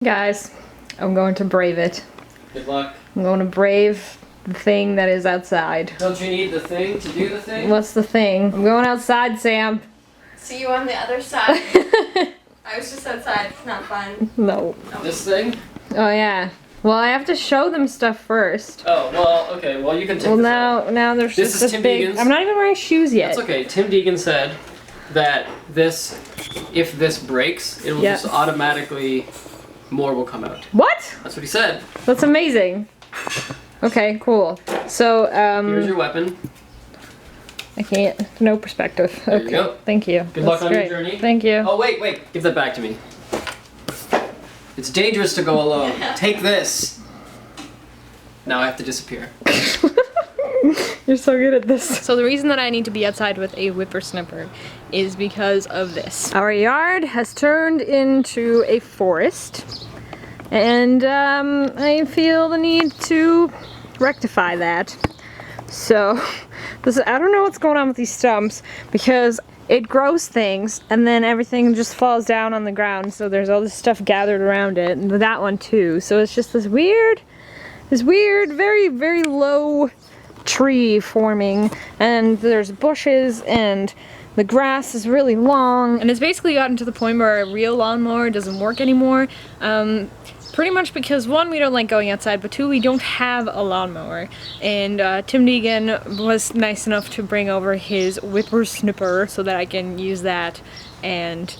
Guys, I'm going to brave it. Good luck. I'm going to brave the thing that is outside. Don't you need the thing to do the thing? What's the thing? I'm going outside, Sam. See you on the other side. I was just outside. It's not fun. No. This thing? Oh yeah. Well, I have to show them stuff first. Oh, well, okay. Well, you can take this now there's This just is this Tim big... Deegan's. I'm not even wearing shoes yet. That's okay. Tim Deegan said that if this breaks, it will just automatically... more will come out. What? That's what he said. That's amazing. Okay, cool. So, Here's your weapon. I can't. No perspective. There okay. you go. Thank you. Good luck on your great. journey. Thank you. Oh, wait. Give that back to me. It's dangerous to go alone. Take this. Now I have to disappear. You're so good at this. So the reason that I need to be outside with a whippersnapper is because of this. Our yard has turned into a forest, and I feel the need to rectify that. So, I don't know what's going on with these stumps, because it grows things and then everything just falls down on the ground, so there's all this stuff gathered around it, and that one too. So it's just this weird, very, very low tree forming, and there's bushes, and the grass is really long, and it's basically gotten to the point where a real lawnmower doesn't work anymore. Pretty much because, one, we don't like going outside, but two, we don't have a lawnmower. And Tim Deegan was nice enough to bring over his whippersnapper so that I can use that and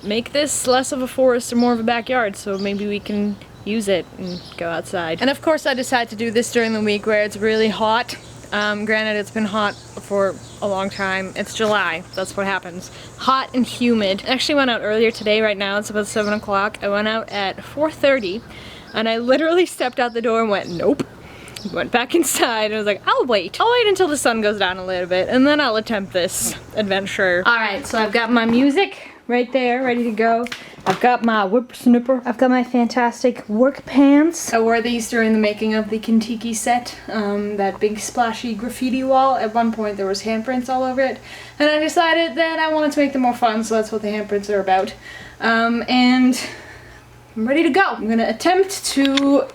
make this less of a forest and more of a backyard, so maybe we can use it and go outside. And of course I decided to do this during the week where it's really hot. Granted, it's been hot for a long time. It's July, that's what happens. Hot and humid. I actually went out earlier today. Right now it's about 7 o'clock. I went out at 4:30 and I literally stepped out the door and went, nope. Went back inside and I was like, I'll wait until the sun goes down a little bit and then I'll attempt this adventure. Alright, so I've got my music right there, ready to go. I've got my whippersnapper. I've got my fantastic work pants. I wore these during the making of the Kentucky set, that big splashy graffiti wall. At one point there was handprints all over it, and I decided that I wanted to make them more fun, so that's what the handprints are about. And I'm ready to go. I'm gonna attempt to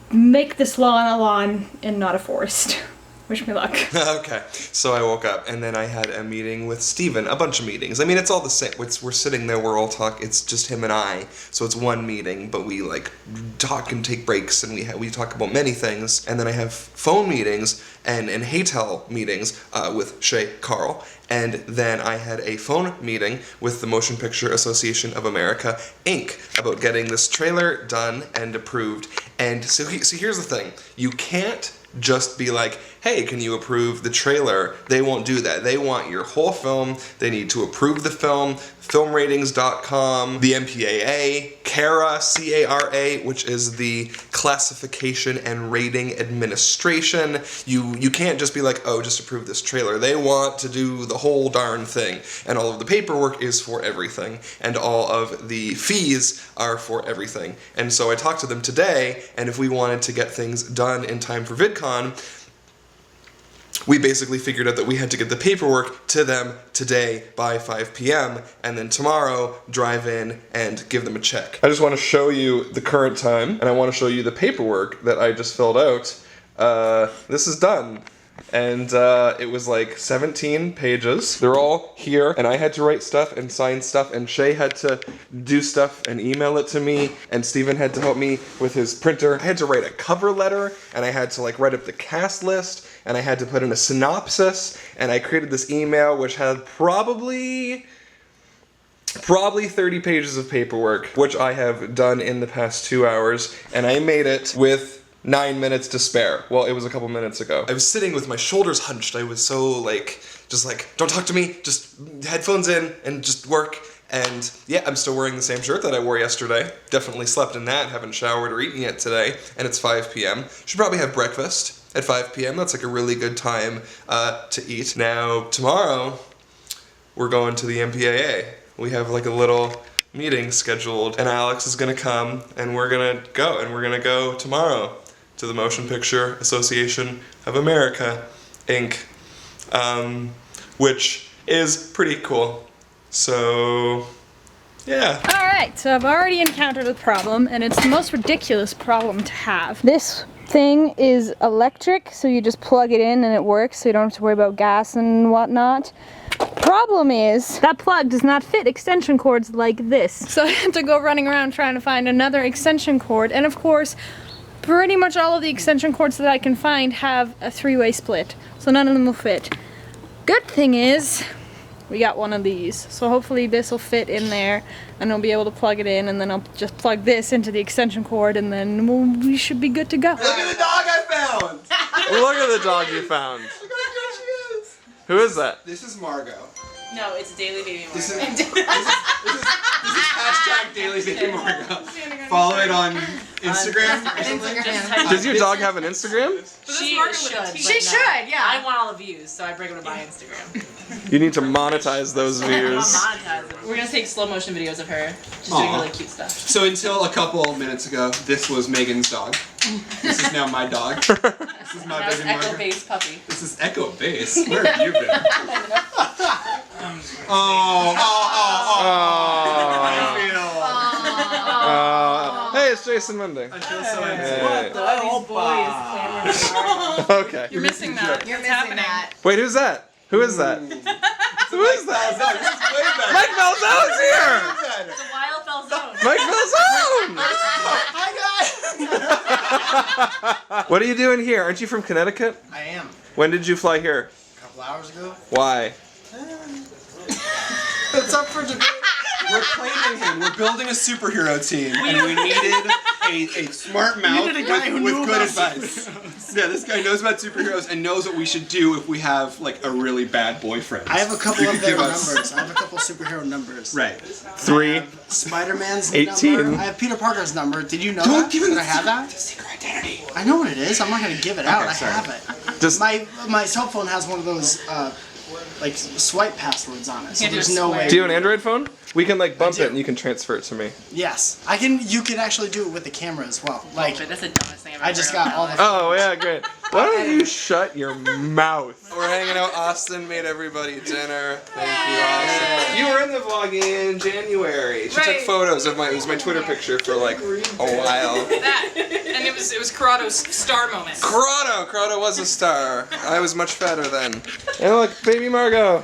make this lawn a lawn and not a forest. Wish me luck. Okay, so I woke up and then I had a meeting with Steven, a bunch of meetings. I mean, it's all the same. We're sitting there, we're all talking. It's just him and I, so it's one meeting, but we like talk and take breaks, and we talk about many things. And then I have phone meetings and Haytel meetings with Shay Carl. And then I had a phone meeting with the Motion Picture Association of America, Inc., about getting this trailer done and approved. And so here's the thing. You can't just be like, hey, can you approve the trailer? They won't do that. They want your whole film. They need to approve the film. Filmratings.com, the MPAA, CARA, C-A-R-A, which is the Classification and Rating Administration. You can't just be like, oh, just approve this trailer. They want to do the whole darn thing. And all of the paperwork is for everything. And all of the fees are for everything. And so I talked to them today, and if we wanted to get things done in time for VidCon, we basically figured out that we had to get the paperwork to them today by 5 p.m. and then tomorrow drive in and give them a check. I just want to show you the current time, and I want to show you the paperwork that I just filled out. This is done. And it was like 17 pages. They're all here, and I had to write stuff and sign stuff, and Shay had to do stuff and email it to me, and Steven had to help me with his printer. I had to write a cover letter, and I had to like write up the cast list, and I had to put in a synopsis, and I created this email which had probably 30 pages of paperwork, which I have done in the past 2 hours, and I made it with 9 minutes to spare. Well, it was a couple minutes ago. I was sitting with my shoulders hunched. I was so just like, don't talk to me, just headphones in and just work. And yeah, I'm still wearing the same shirt that I wore yesterday. Definitely slept in that, haven't showered or eaten yet today, and it's 5 p.m. Should probably have breakfast at 5 p.m. That's like a really good time to eat. Now, tomorrow, we're going to the MPAA. We have like a little meeting scheduled, and Alex is gonna come, and we're gonna go tomorrow to the Motion Picture Association of America, Inc., which is pretty cool. So Yeah. Alright, so I've already encountered a problem, and it's the most ridiculous problem to have. This thing is electric, so you just plug it in and it works, so you don't have to worry about gas and whatnot. Problem is, that plug does not fit extension cords like this. So I have to go running around trying to find another extension cord, and of course, pretty much all of the extension cords that I can find have a 3-way split, so none of them will fit. Good thing is, we got one of these, so hopefully this will fit in there and I'll be able to plug it in, and then I'll just plug this into the extension cord, and then we should be good to go. Look at the dog I found! Look at the dog you found. Look how cute she is. Who is that? This is Margot. No, it's Daily Baby Margot. This is hashtag Daily Baby Margot. Follow it on Instagram or something. Does your dog have an Instagram? She should. She should, yeah. I want all the views, so I bring them to my Instagram. You need to monetize those views. We're gonna take slow motion videos of her. She's doing really cute stuff. So until a couple minutes ago, this was Megan's dog. This is now my dog. This is my That was baby Echo Margot. Base puppy. This is Echo Base. Where have you been? Oh. Hey, it's Jason Munday. I feel so Hey. These boys clamoring. Okay. You're missing that. You're missing that. Wait, who's that? Who is that? Who is that? Mike Falzone's here! It's a wild Falzone. Mike Falzone! Hi guys! What are you doing here? Aren't you from Connecticut? I am. When did you fly here? A couple hours ago. Why? It's up for debate. We're claiming him. We're building a superhero team, and we needed a smart mouth with good advice. Yeah, this guy knows about superheroes and knows what we should do if we have like a really bad boyfriend. I have a couple You of could their give us- numbers. I have a couple superhero numbers. Right. 3. Spider-Man's 18. number. I have Peter Parker's number. Did you know Don't that? give him Did I have that? secret identity. I know what it is. I'm not gonna give it out. Okay, I sorry. have it. Just My cell phone has one of those like swipe passwords on it. So Can't do there's a no swipe. way. do you have an Android phone? We can like bump I do. it and you can transfer it to me. Yes, I can. You can actually do it with the camera as well. Like But that's the dumbest thing I've ever I just heard got all the. Oh yeah, great. Why don't you shut your mouth? We're hanging out. Austin made everybody dinner. Thank you, Austin. You were in the vlog in January. She took Right. photos of it was my Twitter picture for like a while. That. And it was Corrado's star moment. Corrado was a star. I was much fatter then. And look, baby Margot.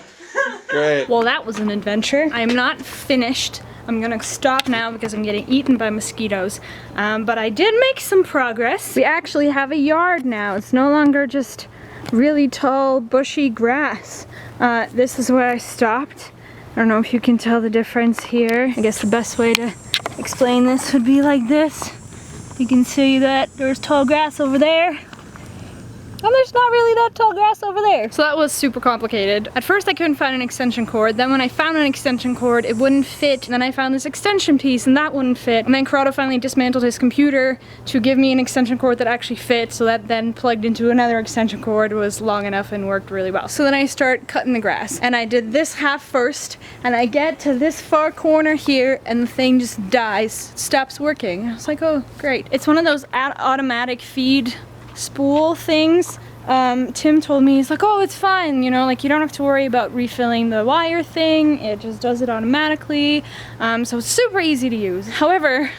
Great. Well, that was an adventure. I am not finished. I'm gonna stop now because I'm getting eaten by mosquitoes. But I did make some progress. We actually have a yard now. It's no longer just really tall, bushy grass. This is where I stopped. I don't know if you can tell the difference here. I guess the best way to explain this would be like this. You can see that there's tall grass over there. And there's not really that tall grass over there. So that was super complicated. At first I couldn't find an extension cord. Then when I found an extension cord, it wouldn't fit. And then I found this extension piece and that wouldn't fit. And then Corrado finally dismantled his computer to give me an extension cord that actually fit. So that then plugged into another extension cord, was long enough and worked really well. So then I start cutting the grass. And I did this half first. And I get to this far corner here and the thing just dies. Stops working. I was like, oh, great. It's one of those automatic feed spool things. Tim told me, he's like, oh, it's fine, you know, like you don't have to worry about refilling the wire thing, it just does it automatically, so it's super easy to use. However,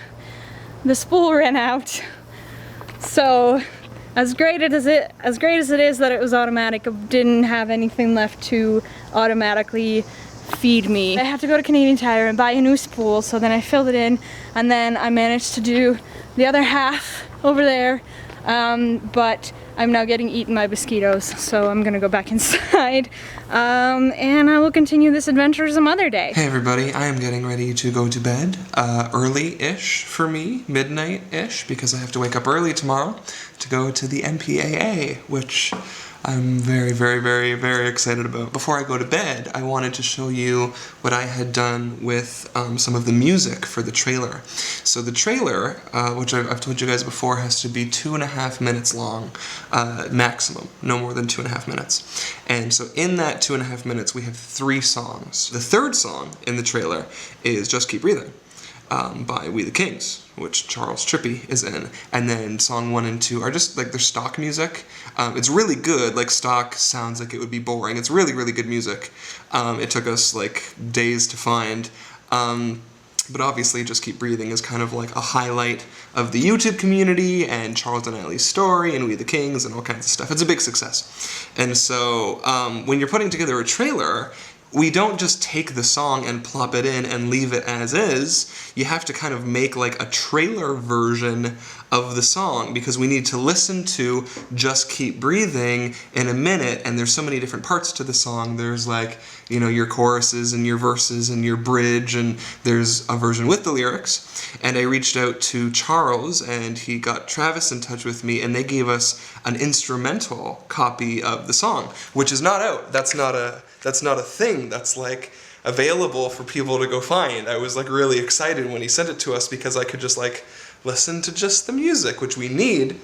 the spool ran out, so as great as it is that it was automatic, it didn't have anything left to automatically feed me. I have to go to Canadian Tire and buy a new spool, so then I filled it in, and then I managed to do the other half over there. But I'm now getting eaten by mosquitoes, so I'm gonna go back inside, and I will continue this adventure some other day. Hey everybody, I am getting ready to go to bed, early-ish for me, midnight-ish, because I have to wake up early tomorrow to go to the MPAA, which I'm very, very, very, very excited about. Before I go to bed, I wanted to show you what I had done with some of the music for the trailer. So the trailer, which I've told you guys before, has to be 2.5 minutes long, maximum, no more than 2.5 minutes. And so in that 2.5 minutes, we have 3 songs. The third song in the trailer is Just Keep Breathing, by We the Kings, which Charles Trippy is in. And then song 1 and 2 are just like their stock music. It's really good, like stock sounds like it would be boring. It's really, really good music. It took us like days to find. But obviously Just Keep Breathing is kind of like a highlight of the YouTube community and Charles and Allie's story and We the Kings and all kinds of stuff. It's a big success. And so when you're putting together a trailer, we don't just take the song and plop it in and leave it as is. You have to kind of make like a trailer version of the song because we need to listen to Just Keep Breathing in a minute, and there's so many different parts to the song. There's like, you know, your choruses and your verses and your bridge, and there's a version with the lyrics. And I reached out to Charles and he got Travis in touch with me, and they gave us an instrumental copy of the song, which is not out. That's not a thing that's like available for people to go find. I was like really excited when he sent it to us because I could just like listen to just the music, which we need,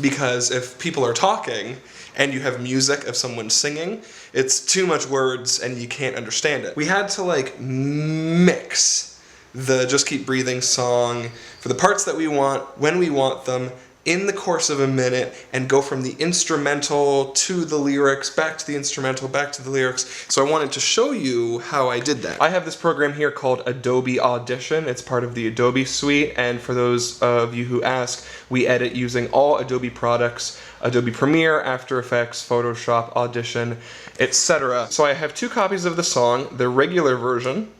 because if people are talking and you have music of someone singing, it's too much words and you can't understand it. We had to like mix the Just Keep Breathing song for the parts that we want, when we want them, in the course of a minute, and go from the instrumental to the lyrics, back to the instrumental, back to the lyrics. So I wanted to show you how I did that. I have this program here called Adobe Audition. It's part of the Adobe suite, and for those of you who ask, we edit using all Adobe products: Adobe Premiere, After Effects, Photoshop, Audition, etc. So I have 2 copies of the song, the regular version,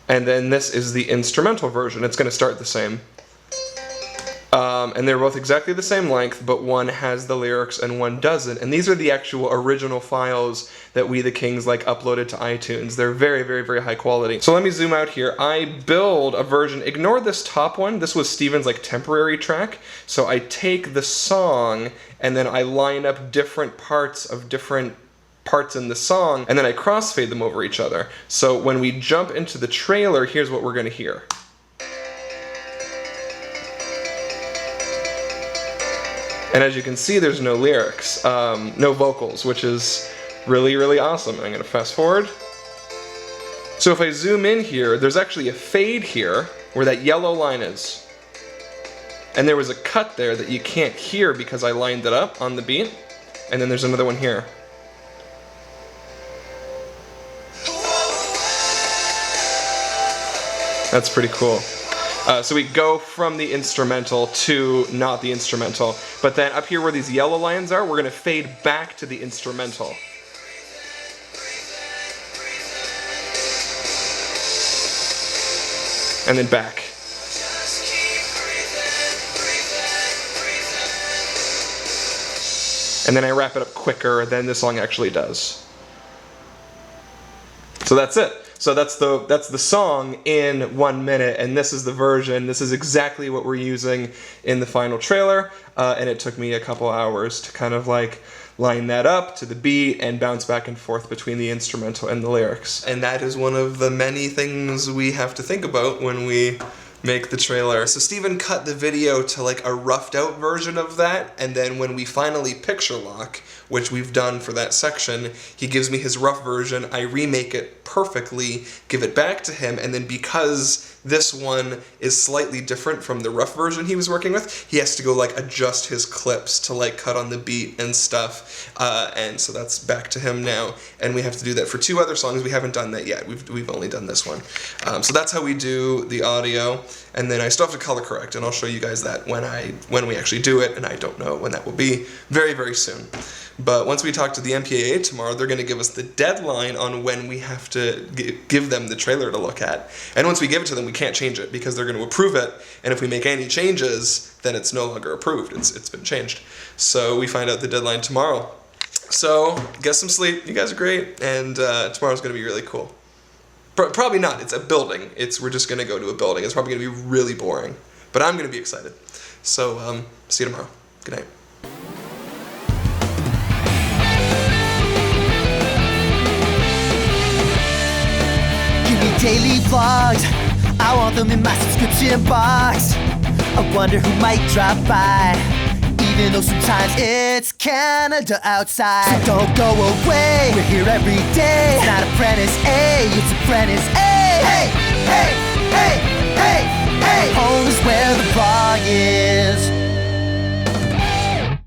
and then this is the instrumental version. It's going to start the same. And they're both exactly the same length, but one has the lyrics and one doesn't. And these are the actual original files that We the Kings like uploaded to iTunes. They're very, very, very high quality. So let me zoom out here. I build a version. Ignore this top one. This was Steven's like temporary track. So I take the song and then I line up different parts of different parts in the song, and then I crossfade them over each other. So when we jump into the trailer, here's what we're going to hear. And as you can see, there's no lyrics, no vocals, which is really, really awesome. I'm gonna fast forward. So if I zoom in here, there's actually a fade here where that yellow line is. And there was a cut there that you can't hear because I lined it up on the beat. And then there's another one here. That's pretty cool. So we go from the instrumental to not the instrumental. But then up here where these yellow lines are, we're going to fade back to the instrumental. And then back. And then I wrap it up quicker than the song actually does. So that's it. So that's the song in 1 minute, and this is the version. This is exactly what we're using in the final trailer, and it took me a couple hours to kind of like line that up to the beat and bounce back and forth between the instrumental and the lyrics. And that is one of the many things we have to think about when we make the trailer. So Steven cut the video to like a roughed out version of that, and then when we finally picture lock, which we've done for that section, he gives me his rough version, I remake it perfectly, give it back to him, and then because this one is slightly different from the rough version he was working with, he has to go like adjust his clips to like cut on the beat and stuff, and so that's back to him now, and we have to do that for 2 other songs. We haven't done that yet. We've only done this one. So that's how we do the audio, and then I still have to color correct, and I'll show you guys that when we actually do it, and I don't know when that will be. Very, very soon. But once we talk to the MPAA tomorrow, they're going to give us the deadline on when we have to give them the trailer to look at. And once we give it to them, we can't change it because they're going to approve it. And if we make any changes, then it's no longer approved. It's been changed. So we find out the deadline tomorrow. So get some sleep. You guys are great. And tomorrow's going to be really cool. Probably not. It's a building. We're just going to go to a building. It's probably going to be really boring. But I'm going to be excited. So see you tomorrow. Good night. Daily vlogs, I want them in my subscription box. I wonder who might drop by, even though sometimes it's Canada outside. So don't go away, we're here every day. It's not ApprenticeA, it's ApprenticeA. Hey, hey, hey, hey, hey. Home is where the vlog is.